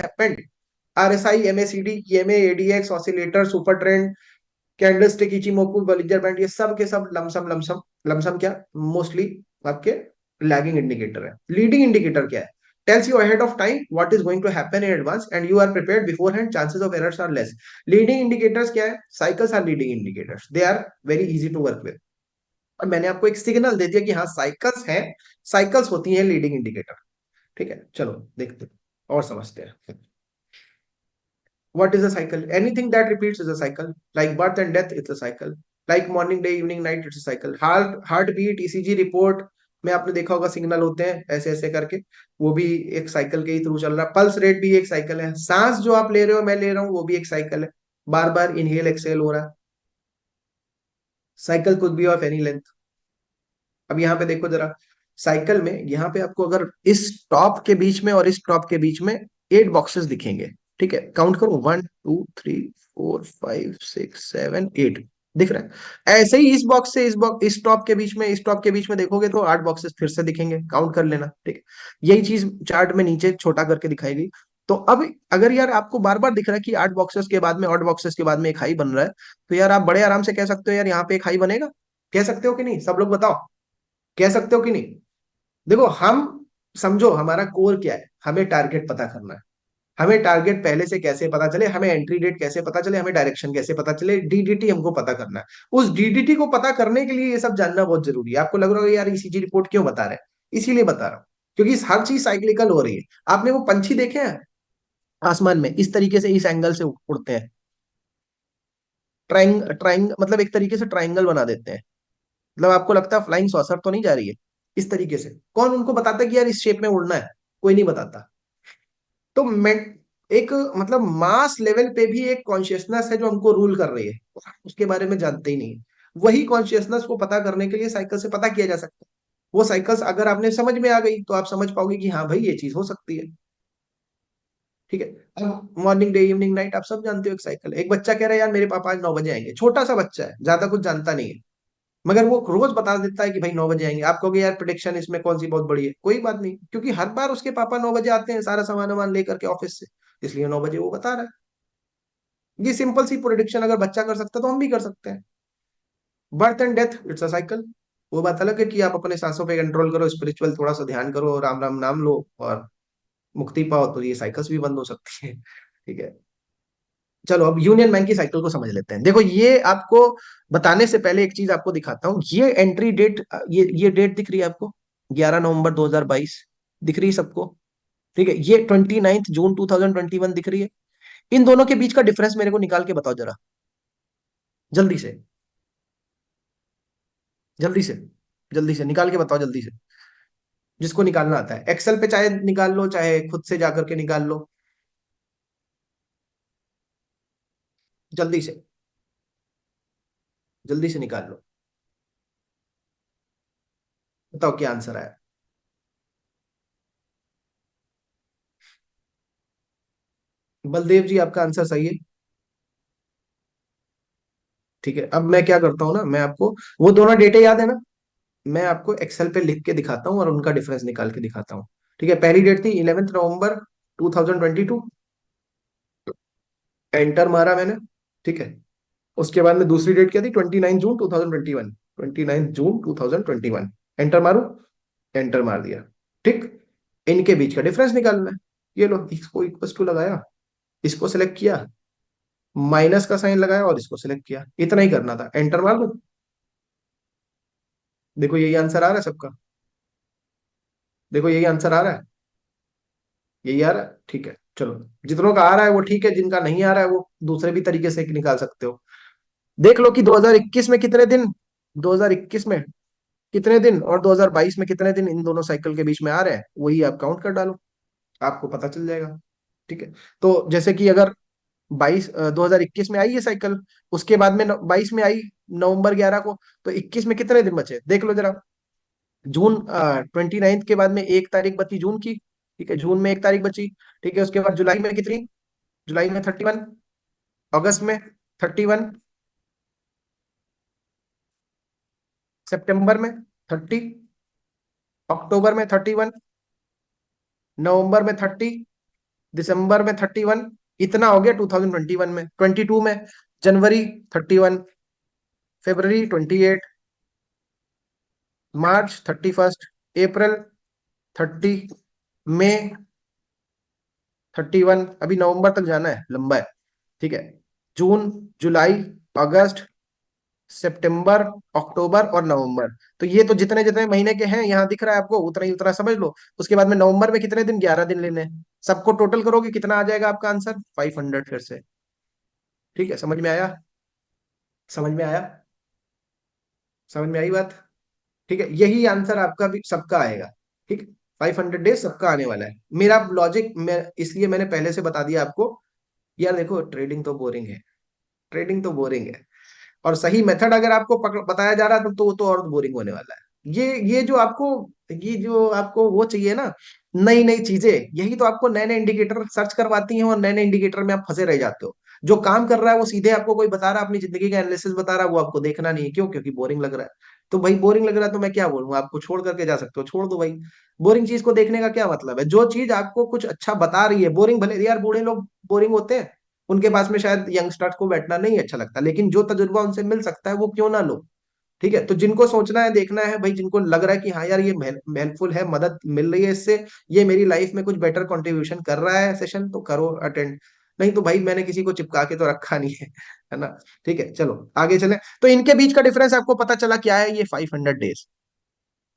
Happened, RSI, MACD, EMA, ADX, oscillator, super trend, candlestick, Ichimoku, Bollinger band, ये सब के सब लमसम लमसम लमसम क्या, मोस्टली आपके लैगिंग इंडिकेटर है। लीडिंग इंडिकेटर क्या है? tells you ahead of time what is going to happen in advance and you are prepared beforehand, chances of errors are less. Leading indicators क्या है? Cycles are leading indicators, they are very easy to work with. और मैंने आपको एक signal दे दिया कि हाँ cycles हैं, साइकिल्स होती हैं लीडिंग इंडिकेटर। ठीक है, चलो देखते हैं और समझते हैं। What is a cycle? Anything that repeats is a cycle. Like birth and death, it's a cycle. Like morning, day, evening, night, it's a cycle. Heartbeat, ECG report में आपने देखा होगा सिग्नल होते हैं ऐसे ऐसे करके, वो भी एक साइकिल के ही थ्रू चल रहा है। पल्स रेट भी एक साइकिल है। सांस जो आप ले रहे हो, मैं ले रहा हूँ, वो भी एक साइकिल है। बार बार इनहेल एक्सेल हो रहा है। Cycle could be of any length. अब यहाँ पे देखो जरा, साइकिल में यहाँ पे आपको अगर इस टॉप के बीच में और इस टॉप के बीच में 8 बॉक्सेस दिखेंगे। ठीक है, काउंट करो, 1 2 3 4 5 6 7 8 दिख रहा है। ऐसे ही इस बॉक्स से इस बॉक्स, इस टॉप के बीच में, इस टॉप के बीच में देखोगे तो 8 बॉक्सेस फिर से दिखेंगे, काउंट कर लेना। ठीक है, यही चीज चार्ट में नीचे छोटा करके दिखाई गई। तो अब अगर यार आपको बार बार दिख रहा है कि 8 बॉक्सेस के बाद में, 8 बॉक्सेस के बाद में एक हाई बन रहा है, तो यार आप बड़े आराम से कह सकते हो यार यहाँ पे एक हाई बनेगा। कह सकते हो कि नहीं? सब लोग बताओ, कह सकते हो कि नहीं? देखो हम, समझो हमारा कोर क्या है, हमें टारगेट पता करना है। हमें टारगेट पहले से कैसे पता चले, हमें एंट्री डेट कैसे पता चले, हमें डायरेक्शन कैसे पता चले, डीडीटी हमको पता करना है। उस डीडीटी को पता करने के लिए ये सब जानना बहुत जरूरी है। आपको लग रहा है यार ईसीजी रिपोर्ट क्यों बता रहे हैं? इसीलिए बता रहा हूँ क्योंकि हर चीज साइक्लिकल हो रही है। आपने वो पंछी देखे हैं आसमान में इस तरीके से, इस एंगल से उड़ते हैं, ट्राइंग मतलब एक तरीके से ट्राइंगल बना देते हैं। मतलब आपको लगता है फ्लाइंग सॉसर तो नहीं जा रही है इस तरीके से? कौन उनको बताता है कि यार इस शेप में उड़ना है? कोई नहीं बताता। तो मैं एक, मतलब मास लेवल पे भी एक कॉन्शियसनेस है जो हमको रूल कर रही है, उसके बारे में जानते ही नहीं। वही कॉन्शियसनेस को पता करने के लिए साइकिल से पता किया जा सकता है। वो साइकिल्स अगर आपने समझ में आ गई तो आप समझ पाओगे कि हाँ भाई ये चीज हो सकती है। ठीक है, अब मॉर्निंग, डे, इवनिंग, नाइट आप सब जानते हो एक साइकिल है। एक बच्चा कह रहा है यार मेरे पापा आज 9 बजे आएंगे, छोटा सा बच्चा है, ज्यादा कुछ जानता नहीं है, मगर वो रोज बता देता है कि भाई 9 बजे आएंगे। आप कहोगे यार प्रिडिक्शन इसमें कौन सी बहुत बड़ी है? कोई बात नहीं, क्योंकि हर बार उसके पापा 9 बजे आते हैं सारा सामान वामान लेकर के ऑफिस से, इसलिए 9 बजे वो बता रहा है। ये सिंपल सी प्रोडिक्शन अगर बच्चा कर सकता है तो हम भी कर सकते हैं। Birth and death, it's a cycle. वो बात अलग है कि आप अपने सांसों पे कंट्रोल करो, स्पिरिचुअल थोड़ा सा ध्यान करो, राम राम नाम लो और मुक्ति पाओ, तो ये साइकिल्स भी बंद हो सकती है। ठीक है, चलो अब यूनियन बैंक की साइकिल को समझ लेते हैं। देखो ये आपको बताने से पहले एक चीज आपको दिखाता हूँ। ये एंट्री डेट, ये डेट दिख रही है आपको, 11 नवंबर 2022 दिख रही है सबको? ठीक है, ये 29 जून 2021 दिख रही है। इन दोनों के बीच का डिफरेंस मेरे को निकाल के बताओ जरा, जल्दी से, जल्दी से, जल्दी से निकाल के बताओ, जल्दी से। जिसको निकालना आता है एक्सेल पे चाहे निकाल लो, चाहे खुद से जाकर के निकाल लो, जल्दी से, जल्दी से निकाल लो। बताओ क्या आंसर आया। बलदेव जी आपका आंसर सही है। ठीक है, अब मैं क्या करता हूँ ना, मैं आपको वो दोनों डेटे याद है ना, मैं आपको एक्सेल पे लिख के दिखाता हूँ और उनका डिफरेंस निकाल के दिखाता हूँ। ठीक है, पहली डेट थी 11 नवंबर 2022, एंटर मारा मैंने। ठीक है, उसके बाद में दूसरी डेट क्या थी? 29 जून 2021, 29 जून 2021, एंटर मारू, एंटर मार दिया। ठीक, इनके बीच का डिफरेंस निकालना है। ये लो, इसको इक्वल टू लगाया, इसको सिलेक्ट किया, माइनस का साइन लगाया और इसको सिलेक्ट किया, इतना ही करना था, एंटर मार दो। देखो यही आंसर आ रहा है सबका, देखो यही आंसर आ रहा है, यही आ रहा है। ठीक है, चलो जितनों का आ रहा है वो ठीक है, जिनका नहीं आ रहा है वो दूसरे भी तरीके से निकाल सकते हो। देख लो कि 2021 में कितने दिन, 2021 में कितने दिन और 2022 में कितने दिन इन दोनों साइकिल के बीच में आ रहे हैं, वही आप काउंट कर डालो, आपको पता चल जाएगा। ठीक है, तो जैसे कि अगर 2021 में आई ये साइकिल, उसके बाद में 22 में आई नवंबर 11 को, तो 21 में कितने दिन बचे देख लो जरा। जून 29 के बाद में 1 तारीख बची जून की। ठीक है, जून में 1 तारीख बची। ठीक है, उसके बाद जुलाई में कितनी? जुलाई में 31, अगस्त में 31, सितंबर में 30, अक्टूबर में 31, नवंबर में 30, दिसंबर में 31, इतना हो गया 2021 में। 22 में जनवरी 31, फरवरी 28, मार्च 31, अप्रैल 30, मई 31, अभी नवंबर तक जाना है, लंबा है। ठीक है, जून, जुलाई, अगस्त, सितंबर, अक्टूबर और नवंबर। तो ये तो जितने जितने महीने के हैं यहाँ दिख रहा है आपको, उतना ही उतना समझ लो। उसके बाद में नवंबर में कितने दिन, 11 दिन लेने हैं। सबको टोटल करोगे कितना आ जाएगा आपका आंसर, 500 फिर से। ठीक है, समझ में आया? समझ में आया? समझ में आई बात? ठीक है, यही आंसर आपका भी सबका आएगा। ठीक, 500 डेज सबका आने वाला है। मेरा लॉजिक मैं इसलिए मैंने पहले से बता दिया आपको। यार देखो, ट्रेडिंग तो बोरिंग है, ट्रेडिंग तो बोरिंग है। और सही मेथड अगर आपको बताया जा रहा है तो वो तो और बोरिंग होने वाला है। ये जो आपको वो चाहिए ना, नई नई चीजें, यही तो आपको नए नए इंडिकेटर सर्च करवाती हैं, और नए नए इंडिकेटर में आप फंसे रह जाते हो। जो काम कर रहा है वो सीधे आपको कोई बता रहा है, अपनी जिंदगी का एनालिसिस बता रहा है, वो आपको देखना नहीं है। क्यों? क्योंकि बोरिंग लग रहा है। तो भाई बोरिंग लग रहा है तो मैं क्या बोलूंगा, आपको छोड़ करके जा सकते हो, छोड़ दो भाई। बोरिंग चीज को देखने का क्या मतलब है? जो चीज आपको कुछ अच्छा बता रही है, बोरिंग भले यार बूढ़े लोग बोरिंग होते हैं, उनके पास में शायद यंगस्टर्स को बैठना नहीं अच्छा लगता, लेकिन जो तजुर्बा उनसे मिल सकता है वो क्यों ना लो। ठीक है, तो जिनको सोचना है, देखना है भाई, जिनको लग रहा है कि हाँ यार ये हेल्पफुल है, मदद मिल रही है इससे, ये मेरी लाइफ में कुछ बेटर कंट्रीब्यूशन कर रहा है सेशन, तो करो अटेंड। नहीं तो भाई मैंने किसी को चिपका के तो रखा नहीं है ना। ठीक है, चलो आगे चले। तो इनके बीच का डिफरेंस आपको पता चला क्या है, ये 500 डेज।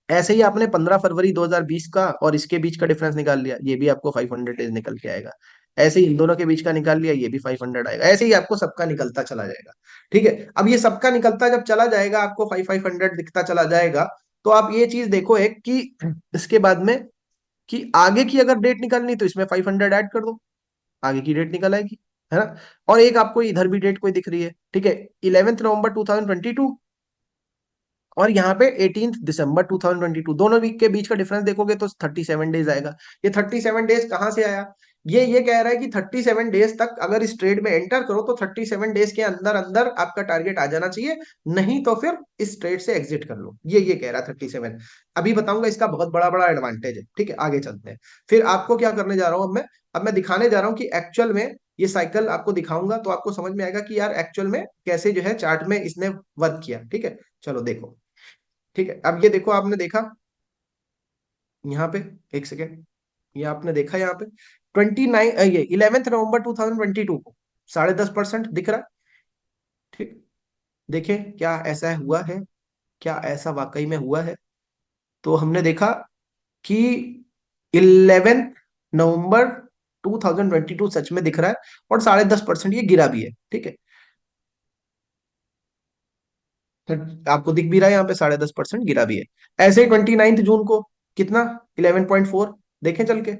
ऐसे ही आपने 15 फरवरी 2020 का और इसके बीच का डिफरेंस निकाल लिया, ये भी आपको 500 डेज निकल के आएगा। ऐसे ही इन दोनों के बीच का निकाल लिया, ये भी 500 आएगा। ऐसे ही आपको सबका निकलता चला जाएगा। ठीक है, अब ये सबका निकलता जब चला जाएगा, आपको 500 दिखता चला जाएगा, तो आप ये चीज देखो एक कि इसके बाद में कि आगे की अगर डेट निकालनी तो इसमें 500 ऐड कर दो, आगे की डेट निकल आएगी, है ना। और एक आपको इधर भी डेट कोई दिख रही है, ठीक है, 11 नवंबर 2022, और यहाँ पे 18 दिसंबर 2022, दोनों वीक के बीच का डिफरेंस देखोगे तो 37 डेज आएगा। ये 37 डेज कहाँ से आया? ये कह रहा है कि 37 डेज तक अगर इस ट्रेड में एंटर करो तो 37 डेज के अंदर अंदर आपका टारगेट आ जाना चाहिए, नहीं तो फिर इस ट्रेड से एग्जिट कर लो। ये कह रहा है 37। अभी बताऊंगा इसका बहुत बड़ा बड़ा एडवांटेज है। ठीक है, आगे चलते हैं। फिर आपको क्या करने जा रहा हूं अब मैं दिखाने जा रहा हूं कि एक्चुअल में ये साइकिल आपको दिखाऊंगा, तो आपको समझ में आएगा कि यार एक्चुअल में कैसे जो है चार्ट में इसने वर्क किया। ठीक है, चलो देखो। ठीक है, अब ये देखो, आपने देखा यहाँ पे, एक सेकेंड, ये आपने देखा यहाँ पे 29, ये 11 नवंबर 2022 को 10.5% दिख रहा है। ठीक, देखें क्या ऐसा हुआ है, क्या ऐसा वाकई में हुआ है? तो हमने देखा कि 11 नवंबर 2022 सच में दिख रहा है, और 10.5% ये गिरा भी है। ठीक है, आपको दिख भी रहा है यहाँ पे 10.5% गिरा भी है। ऐसे ही 29 जून को कितना, 11.4, देखें चल के।